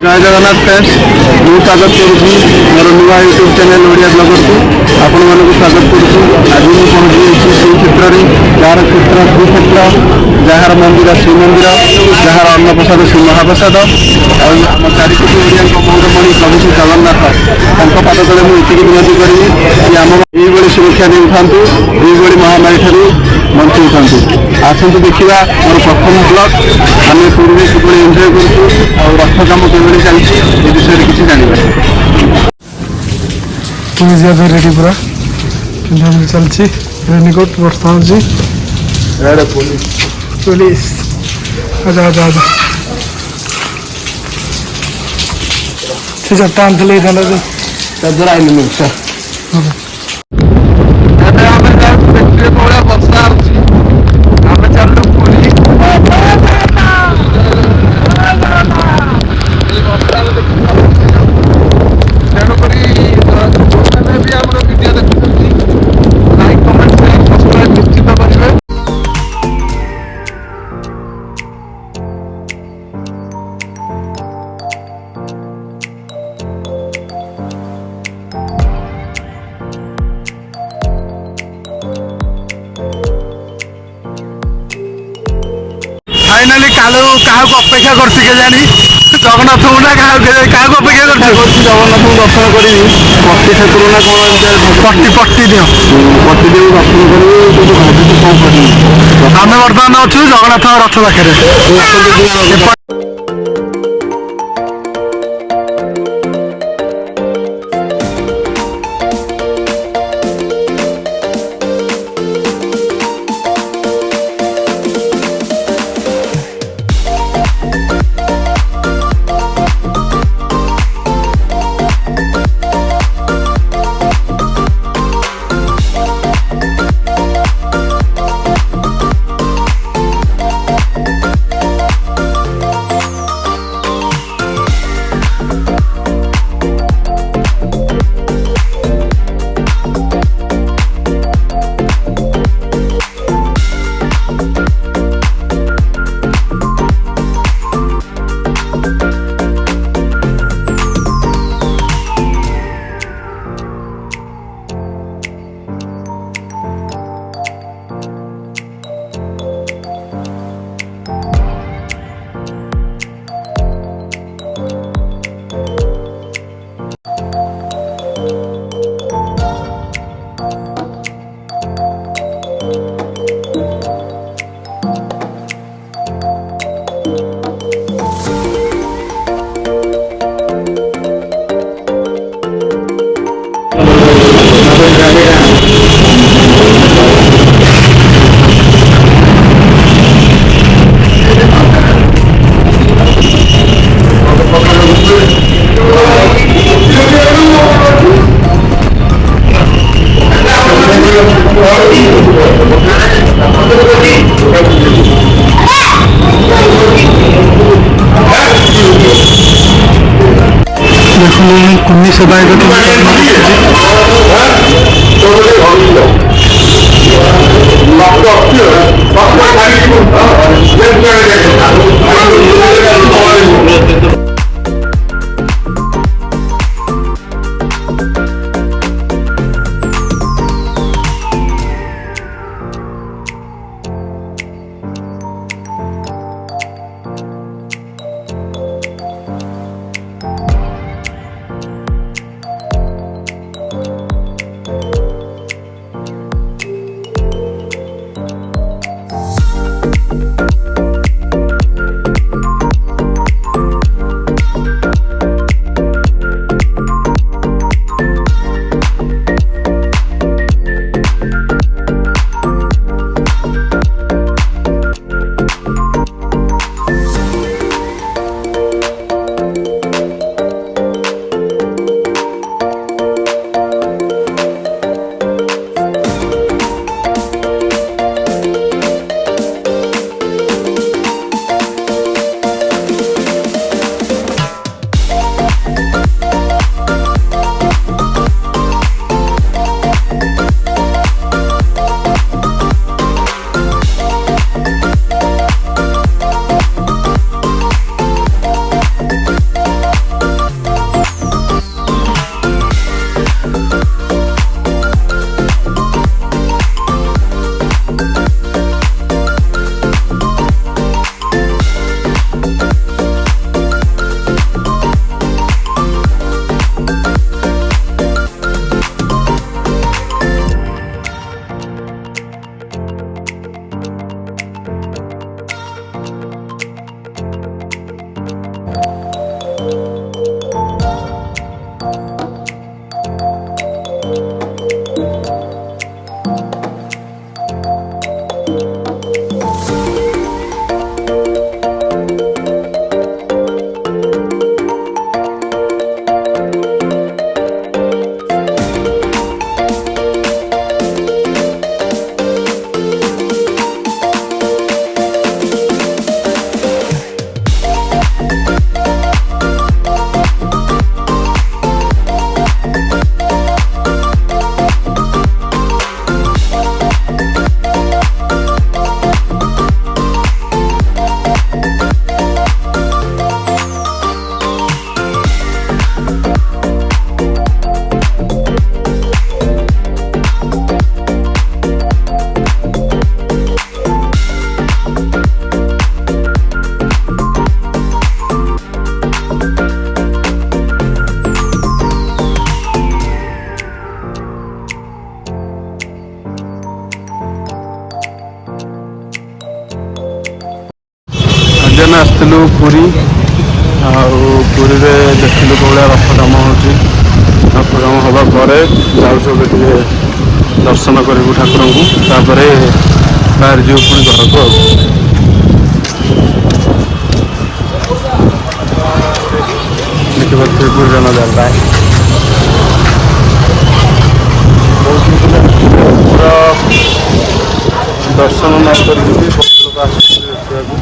जय जगन्नाथ फ्रेंड्स मु स्वागत करुँ मोर नुआ यूट्यूब चैनल ओडिया ब्लॉगर को आपण मानक स्वागत करुँ। आज मुझे पहुँची श्री क्षेत्र में जार क्षेत्र श्रीक्षेत्र जार मंदिर श्रीमंदिर जार अन्नप्रसाद श्री महाप्रसाद आम चारिकोटी ओडिया मौरमणि प्रभु श्री जगन्नाथ पाद तले मुझे विनती करी कि आम ये सुरक्षा दे था ये महामारी ठार बंची था। आसतु देखा मोर प्रथम ब्लॉग आम पुरी में किभली एंजॉय करूँ और रथ काम किभली चलती ए विषय किसी जानवा रेडी पूरा चलती रेनिकोट वर्षा हो पुलिस आजा आजा आजा से चट्टा आनते चार्जर आई वर्षा आम चलू पुरी फाइनाली कालू क्या अपेक्षा कर जगन्नाथ ना क्या अपेक्षा कर जगन्नाथ दर्शन करी पट्टी ठाकुर ना कौन पट्टी दियो पट्टी दे दर्शन करी कौन कर आम बर्तमान अच्छु जगन्नाथ रथ पाखे कुन्नी सबाई का ଆସିଥିଲୁ ପୁରୀ ଆଉ ପୁରୀରେ ଦେଖିଲୁ କୋଉଭଳିଆ ରଥ କାମ ହେଉଛି। ରଥ କାମ ହେବା ପରେ ଯାଉଛୁ ଏବେ ଟିକେ ଦର୍ଶନ କରିବୁ ଠାକୁରଙ୍କୁ, ତାପରେ ବାହାରି ଯିବୁ ପୁଣି ଘରକୁ ଆଉ। ଦେଖିପାରୁଥିବେ ପୁରୀର ନଜାରା ପୁରା ଦର୍ଶନ ନ କରିକି ବି ବହୁତ ଲୋକ ଆସୁଛନ୍ତି ଦେଖିବାକୁ।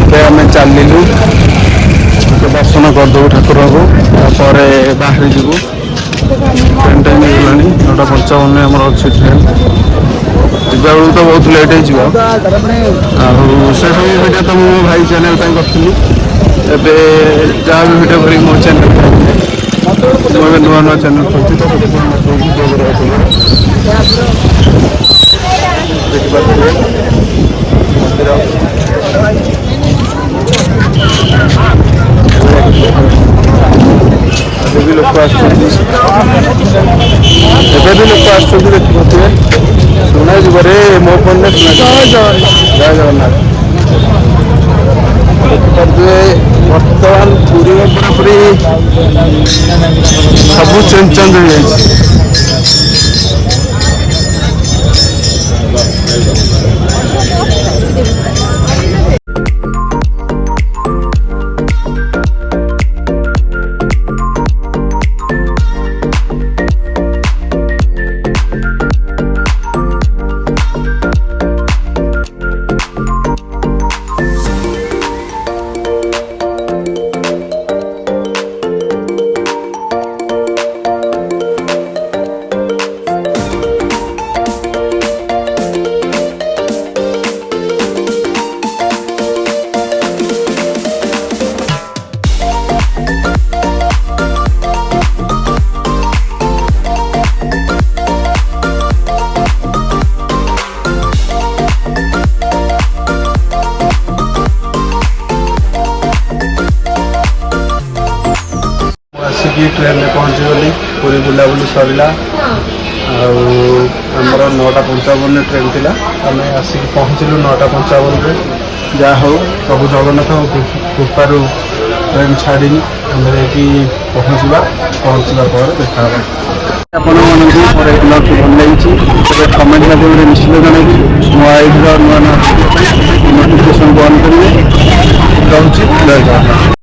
ଏବେ ଆମେ ଚାଲିଲୁ ଦର୍ଶନ କରିଦେବୁ ଠାକୁରଙ୍କୁ, ତାପରେ ବାହାରି ଯିବୁ। ଟ୍ରେନ୍ ଟାଇମ୍ ହେଇଗଲାଣି, 9:55 ଆମର ଅଛି ଟ୍ରେନ୍। ଯିବା ବେଳକୁ ତ ବହୁତ ଲେଟ୍ ହେଇଯିବ। ଆଉ ସେସବୁ ଭିଡ଼ିଓ ତ ମୁଁ ମୋ ଭାଇ ଚ୍ୟାନେଲ୍ ପାଇଁ କରିଥିଲି। ଏବେ ଯାହା ବି ଭିଡ଼ିଓ କରିବି ମୋ ଚ୍ୟାନେଲ୍ ପାଇଁ, ମୁଁ ଏବେ ନୂଆ ନୂଆ ଚ୍ୟାନେଲ୍ ଖୋଲିଛି ତ ସେଥିପାଇଁ ମୋତେ ଭିଡ଼ିଓ କରିବାକୁ ପଡ଼ିବ। ଦେଖିପାରୁଥିବେ ମନ୍ଦିର। ଏବେ ବି ଲୋକ ଆସୁଛନ୍ତି, ଦେଖିପାରୁଥିବେ। ଶୁଣାଯିବରେ ମୋ ଫୋନ୍ରେ ଶୁଣାଯିବ। ଜୟ ଜଗନ୍ନାଥ। ଦେଖିପାରୁଥିବେ ବର୍ତ୍ତମାନ ପୁରୀର ପୁରାପୁରି ସବୁ ଚେଞ୍ଜ ହେଇଯାଇଛି। ଆସିକି ଟ୍ରେନରେ ପହଞ୍ଚିଗଲି, ପୁରୀ ବୁଲାବୁଲି ସରିଲା। ଆଉ ଆମର 9:55 ଟ୍ରେନ୍ ଥିଲା, ଆମେ ଆସିକି ପହଞ୍ଚିଲୁ 9:55ରେ। ଯାହା ହଉ ପ୍ରଭୁ ଜଗନ୍ନାଥଙ୍କ କୃପାରୁ ଟ୍ରେନ୍ ଛାଡ଼ିନି, ଆମେ ଯାଇକି ପହଞ୍ଚିବା ପରେ ଦେଖା ହେବା। ଆପଣମାନଙ୍କୁ ମୋର ଏହି ବ୍ଲଗ୍ଟି ଭଲ ଲାଗିଛି ତେବେ କମେଣ୍ଟ ମାଧ୍ୟମରେ ନିଶ୍ଚିତ ଜଣାଇବି। ମୋ ଆଇଡ଼ିର ନୂଆ ନୂଆ ଭିଡ଼ିଓ ପାଇଁ ନୋଟିଫିକେସନ୍ ଅନ୍ କରିବେ। ରହୁଛି, ଜୟ ଜଗନ୍ନାଥ।